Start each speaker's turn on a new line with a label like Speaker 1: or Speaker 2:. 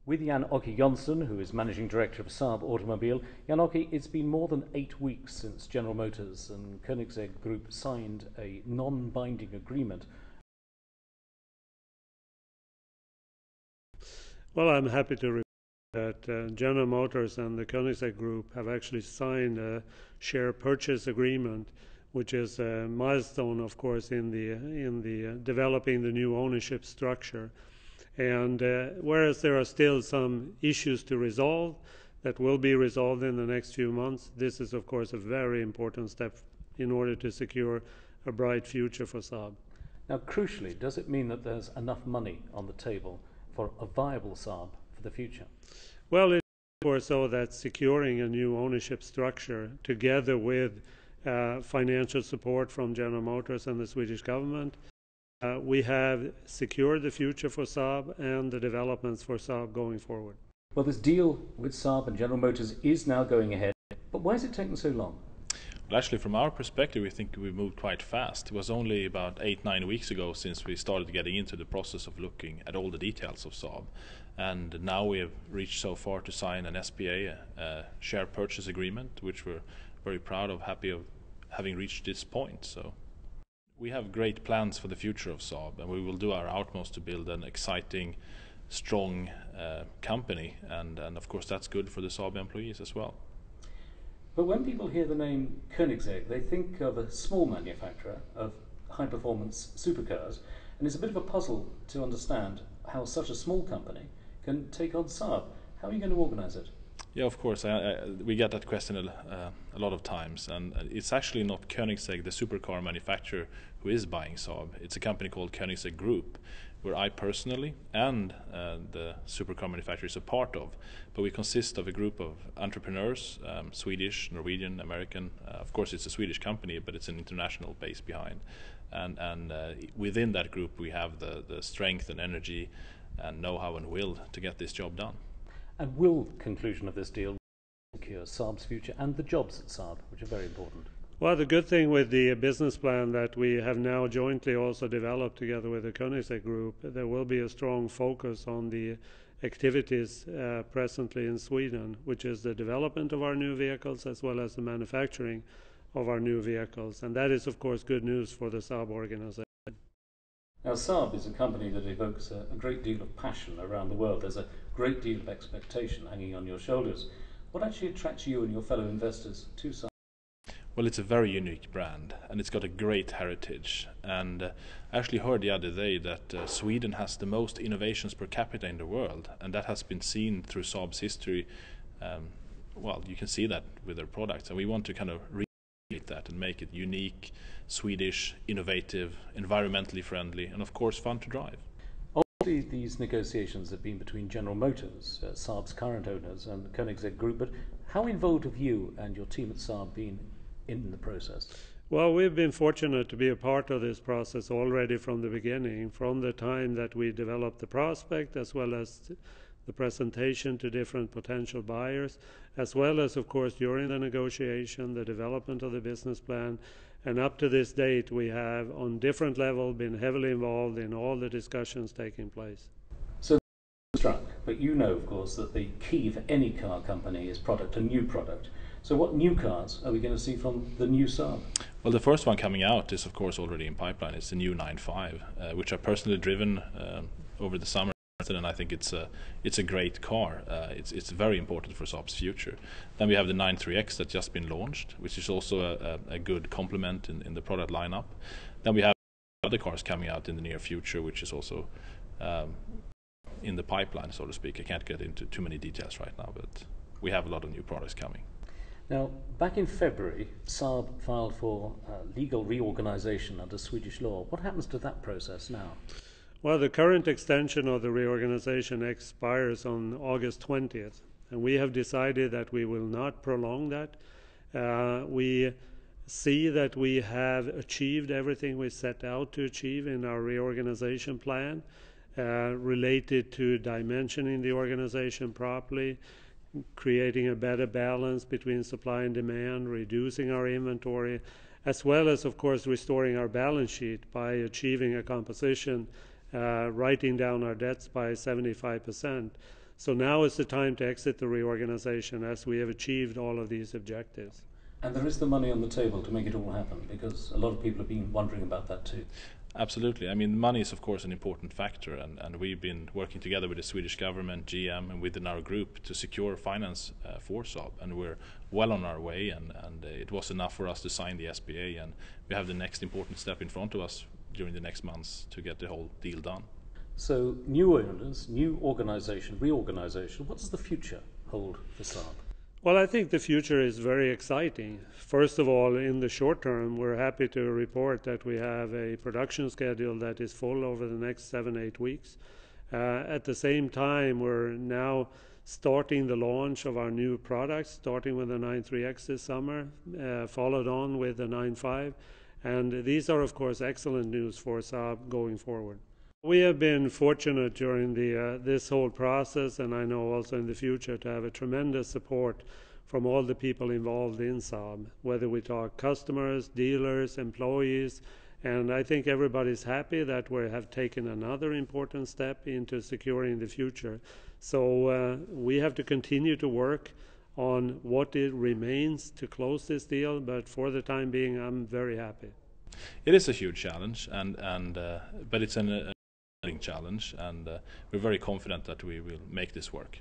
Speaker 1: With Jan-Åke Jonsson, who is Managing Director of Saab Automobile. Jan-Åke, it's been more than 8 weeks since General Motors and Koenigsegg Group signed a non-binding agreement.
Speaker 2: Well, I'm happy to report that General Motors and the Koenigsegg Group have actually signed a share purchase agreement, which is a milestone, of course, in the developing the new ownership structure. And whereas there are still some issues to resolve that will be resolved in the next few months, this is of course a very important step in order to secure a bright future for Saab.
Speaker 1: Now, crucially, does it mean that there's enough money on the table for a viable Saab for the future?
Speaker 2: Well, it's of course so that securing a new ownership structure together with financial support from General Motors and the Swedish government, we have secured the future for Saab and the developments for Saab going forward.
Speaker 1: Well, this deal with Saab and General Motors is now going ahead, but why has it taken so long?
Speaker 3: Well, actually, from our perspective, we think we moved quite fast. It was only about 8-9 weeks ago since we started getting into the process of looking at all the details of Saab. And now we have reached so far to sign an SPA, a share purchase agreement, which we're very proud of, happy of having reached this point. So we have great plans for the future of Saab, and we will do our utmost to build an exciting, strong company, and of course that's good for the Saab employees as well.
Speaker 1: But when people hear the name Koenigsegg, they think of a small manufacturer of high-performance supercars, and it's a bit of a puzzle to understand how such a small company can take on Saab. How are you going to organize it?
Speaker 3: Yeah, of course. We get that question a lot of times, and it's actually not Koenigsegg, the supercar manufacturer, who is buying Saab. It's a company called Koenigsegg Group, where I personally and the supercar manufacturer is a part of. But we consist of a group of entrepreneurs, Swedish, Norwegian, American. Of course, it's a Swedish company, but it's an international base behind. And within that group, we have the strength and energy and know-how and will to get this job done.
Speaker 1: And will conclusion of this deal secure Saab's future and the jobs at Saab, which are very important?
Speaker 2: Well, the good thing with the business plan that we have now jointly also developed together with the Koenigsegg Group, there will be a strong focus on the activities presently in Sweden, which is the development of our new vehicles as well as the manufacturing of our new vehicles. And that is, of course, good news for the Saab organization.
Speaker 1: Now, Saab is a company that evokes a great deal of passion around the world. There's a great deal of expectation hanging on your shoulders. What actually attracts you and your fellow investors to Saab?
Speaker 3: Well, it's a very unique brand, and it's got a great heritage. And I actually heard the other day that Sweden has the most innovations per capita in the world, and that has been seen through Saab's history. Well, you can see that with their products, and we want to kind of recreate that and make it unique, Swedish, innovative, environmentally friendly, and of course fun to drive.
Speaker 1: Obviously, these negotiations have been between General Motors, Saab's current owners, and Koenigsegg Group, but how involved have you and your team at Saab been in the process?
Speaker 2: Well, we've been fortunate to be a part of this process already from the beginning, from the time that we developed the prospect as well as the presentation to different potential buyers, as well as, of course, during the negotiation, the development of the business plan. And up to this date, we have, on different levels, been heavily involved in all the discussions taking place.
Speaker 1: So, struck, but you know, of course, that the key for any car company is product, a new product. So what new cars are we going to see from the new Saab?
Speaker 3: Well, the first one coming out is, of course, already in pipeline. It's the new 9.5, which I've personally driven over the summer. And I think it's a great car. It's very important for Saab's future. Then we have the 9.3X that's just been launched, which is also a good complement in the product lineup. Then we have other cars coming out in the near future, which is also in the pipeline, so to speak. I can't get into too many details right now, but we have a lot of new products coming.
Speaker 1: Now, back in February, Saab filed for legal reorganization under Swedish law. What happens to that process now?
Speaker 2: Well, the current extension of the reorganization expires on August 20th, and we have decided that we will not prolong that. We see that we have achieved everything we set out to achieve in our reorganization plan related to dimensioning the organization properly, creating a better balance between supply and demand, reducing our inventory, as well as, of course, restoring our balance sheet by achieving a composition, writing down our debts by 75%. So now is the time to exit the reorganization as we have achieved all of these objectives.
Speaker 1: And there is the money on the table to make it all happen, because a lot of people have been wondering about that too.
Speaker 3: Absolutely. I mean, money is of course an important factor, and we've been working together with the Swedish government, GM, and within our group to secure finance for Saab, and we're well on our way, and it was enough for us to sign the SPA, and we have the next important step in front of us during the next months to get the whole deal done.
Speaker 1: So, new owners, new organisation, reorganisation, what does the future hold for Saab?
Speaker 2: Well, I think the future is very exciting. First of all, in the short term, we're happy to report that we have a production schedule that is full over the next 7-8 weeks. At the same time, we're now starting the launch of our new products, starting with the 9.3X this summer, followed on with the 9.5. And these are, of course, excellent news for Saab going forward. We have been fortunate during this whole process, and I know also in the future, to have a tremendous support from all the people involved in Saab, whether we talk customers, dealers, employees, and I think everybody's happy that we have taken another important step into securing the future. So we have to continue to work on what it remains to close this deal, but for the time being, I'm very happy.
Speaker 3: It is a huge challenge, but it's an challenge, and we're very confident that we will make this work.